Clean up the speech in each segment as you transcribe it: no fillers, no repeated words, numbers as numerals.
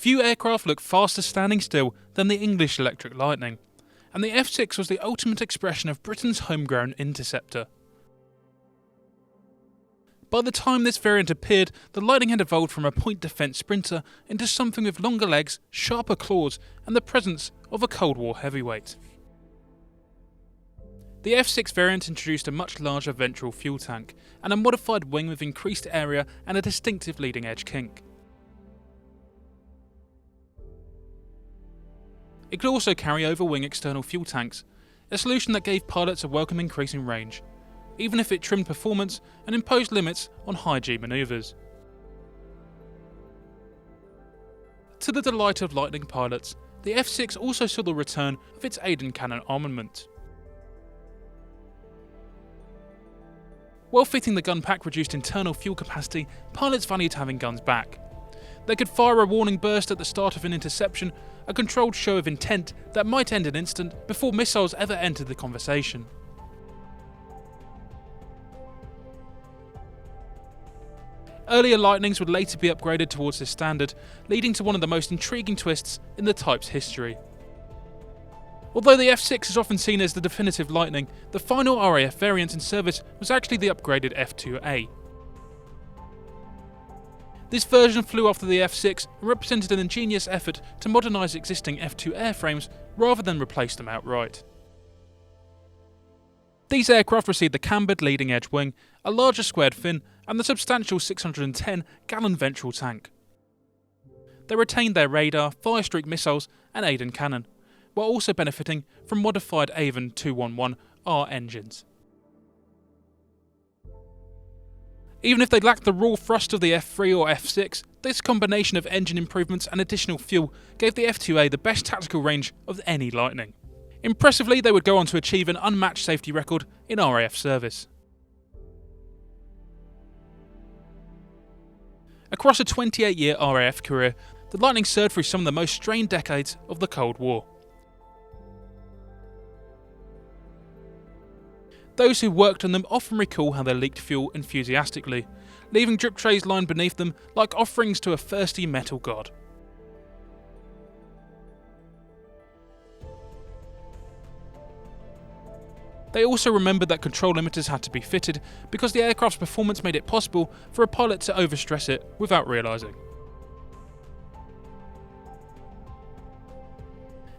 Few aircraft look faster standing still than the English Electric Lightning, and the F.6 was the ultimate expression of Britain's homegrown interceptor. By the time this variant appeared, the Lightning had evolved from a point defence sprinter into something with longer legs, sharper claws, and the presence of a Cold War heavyweight. The F.6 variant introduced a much larger ventral fuel tank, and a modified wing with increased area and a distinctive leading edge kink. It could also carry overwing external fuel tanks, a solution that gave pilots a welcome increase in range, even if it trimmed performance and imposed limits on high-G manoeuvres. To the delight of Lightning pilots, the F.6 also saw the return of its Aiden cannon armament. While fitting the gun pack reduced internal fuel capacity, pilots valued having guns back. They could fire a warning burst at the start of an interception, a controlled show of intent that might end an instant before missiles ever entered the conversation. Earlier Lightnings would later be upgraded towards this standard, leading to one of the most intriguing twists in the type's history. Although the F.6 is often seen as the definitive Lightning, the final RAF variant in service was actually the upgraded F2A. This version flew after the F.6 and represented an ingenious effort to modernise existing F2 airframes rather than replace them outright. These aircraft received the cambered leading edge wing, a larger squared fin, and the substantial 610-gallon ventral tank. They retained their radar, Firestreak missiles, and Aiden cannon, while also benefiting from modified Avon 211R engines. Even if they lacked the raw thrust of the F3 or F6, this combination of engine improvements and additional fuel gave the F2A the best tactical range of any Lightning. Impressively, they would go on to achieve an unmatched safety record in RAF service. Across a 28-year RAF career, the Lightning served through some of the most strained decades of the Cold War. Those who worked on them often recall how they leaked fuel enthusiastically, leaving drip trays lined beneath them like offerings to a thirsty metal god. They also remembered that control limiters had to be fitted because the aircraft's performance made it possible for a pilot to overstress it without realising.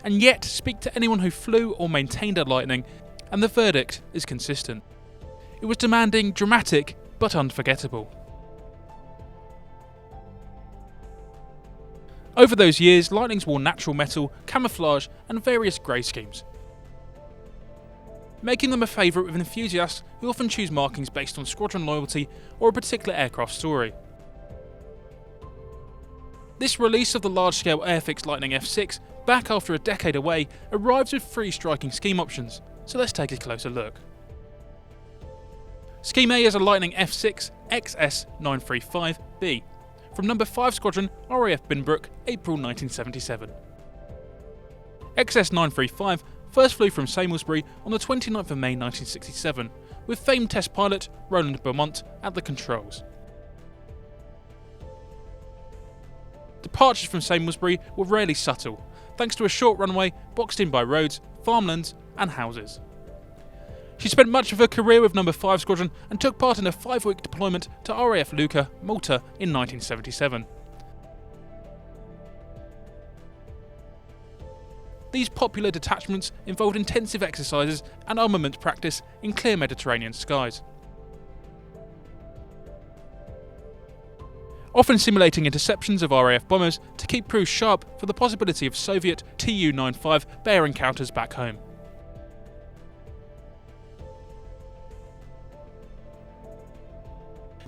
And yet, speak to anyone who flew or maintained a Lightning, and the verdict is consistent. It was demanding, dramatic, but unforgettable. Over those years, Lightnings wore natural metal, camouflage, and various grey schemes, making them a favourite with enthusiasts who often choose markings based on squadron loyalty or a particular aircraft story. This release of the large-scale Airfix Lightning F.6, back after a decade away, arrives with 3 striking scheme options, so let's take a closer look. Scheme A is a Lightning F.6 XS935B, from No. 5 Squadron, RAF Binbrook, April 1977. XS935 first flew from Salisbury on the 29th of May 1967, with famed test pilot Roland Beaumont at the controls. Departures from Salisbury were rarely subtle, thanks to a short runway boxed in by roads, farmlands and houses. She spent much of her career with No. 5 Squadron and took part in a 5-week deployment to RAF Lucca, Malta in 1977. These popular detachments involved intensive exercises and armament practice in clear Mediterranean skies, often simulating interceptions of RAF bombers to keep crews sharp for the possibility of Soviet Tu-95 Bear encounters back home.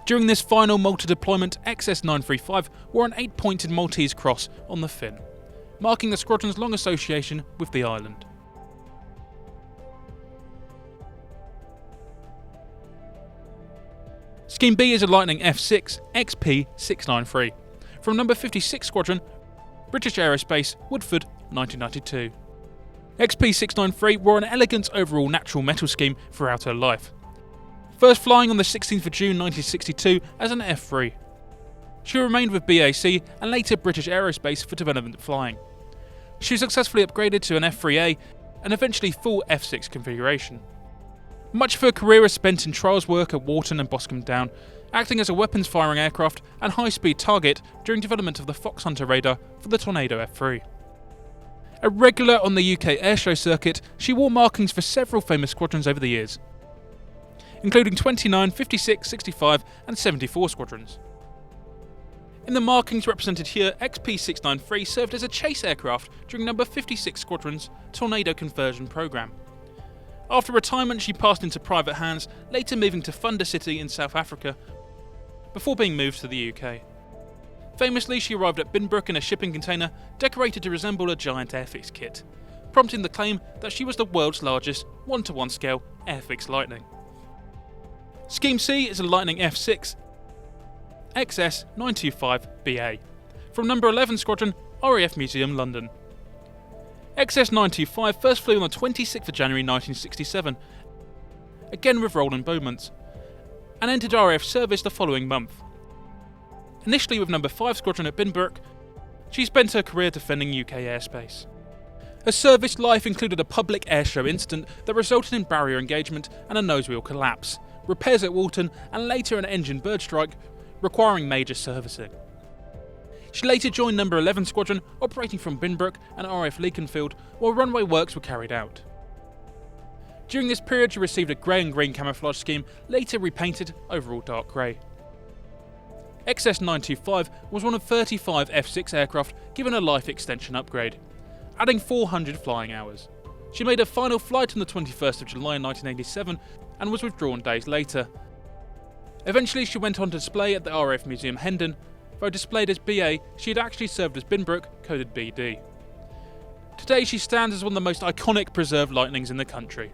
During this final Malta deployment, XS935 wore an 8-pointed Maltese cross on the fin, marking the squadron's long association with the island. Scheme B is a Lightning F.6 XP693, from No. 56 Squadron, British Aerospace, Woodford, 1992. XP693 wore an elegant overall natural metal scheme throughout her life, first flying on the 16th of June 1962 as an F3. She remained with BAC and later British Aerospace for development flying. She was successfully upgraded to an F3A and eventually full F6 configuration. Much of her career is spent in trials work at Warton and Boscombe Down, acting as a weapons-firing aircraft and high-speed target during development of the Fox Hunter radar for the Tornado F3. A regular on the UK airshow circuit, she wore markings for several famous squadrons over the years, including 29, 56, 65 and 74 squadrons. In the markings represented here, XP693 served as a chase aircraft during No. 56 Squadron's Tornado conversion programme. After retirement she passed into private hands, later moving to Thunder City in South Africa, before being moved to the UK. Famously, she arrived at Binbrook in a shipping container decorated to resemble a giant Airfix kit, prompting the claim that she was the world's largest 1:1 scale Airfix Lightning. Scheme C is a Lightning F.6 XS925BA from No. 11 Squadron, RAF Museum, London. XS925 first flew on the 26th of January 1967, again with Roland Beaumont, and entered RAF service the following month. Initially with No. 5 Squadron at Binbrook, she spent her career defending UK airspace. Her service life included a public airshow incident that resulted in barrier engagement and a nosewheel collapse, repairs at Walton, and later an engine bird strike requiring major servicing. She later joined No. 11 Squadron, operating from Binbrook and RAF Leakenfield while runway works were carried out. During this period she received a grey and green camouflage scheme, later repainted overall dark grey. XS925 was one of 35 F6 aircraft given a life extension upgrade, adding 400 flying hours. She made her final flight on the 21st of July 1987 and was withdrawn days later. Eventually she went on to display at the RAF Museum Hendon. Though displayed as BA, she had actually served as Binbrook, coded BD. Today she stands as one of the most iconic preserved Lightnings in the country.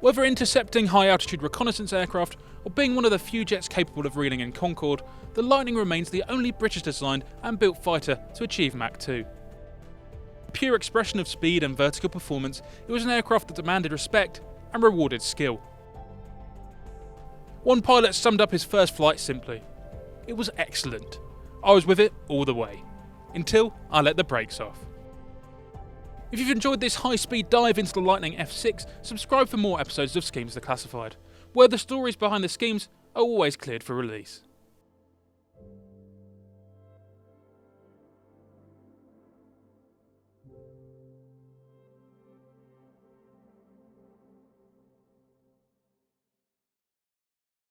Whether intercepting high-altitude reconnaissance aircraft or being one of the few jets capable of reeling in Concorde, the Lightning remains the only British-designed and built fighter to achieve Mach 2. Pure expression of speed and vertical performance, it was an aircraft that demanded respect and rewarded skill. One pilot summed up his first flight simply: "It was excellent. I was with it all the way, until I let the brakes off." If you've enjoyed this high-speed dive into the Lightning F6, subscribe for more episodes of Schemes Declassified, where the stories behind the schemes are always cleared for release.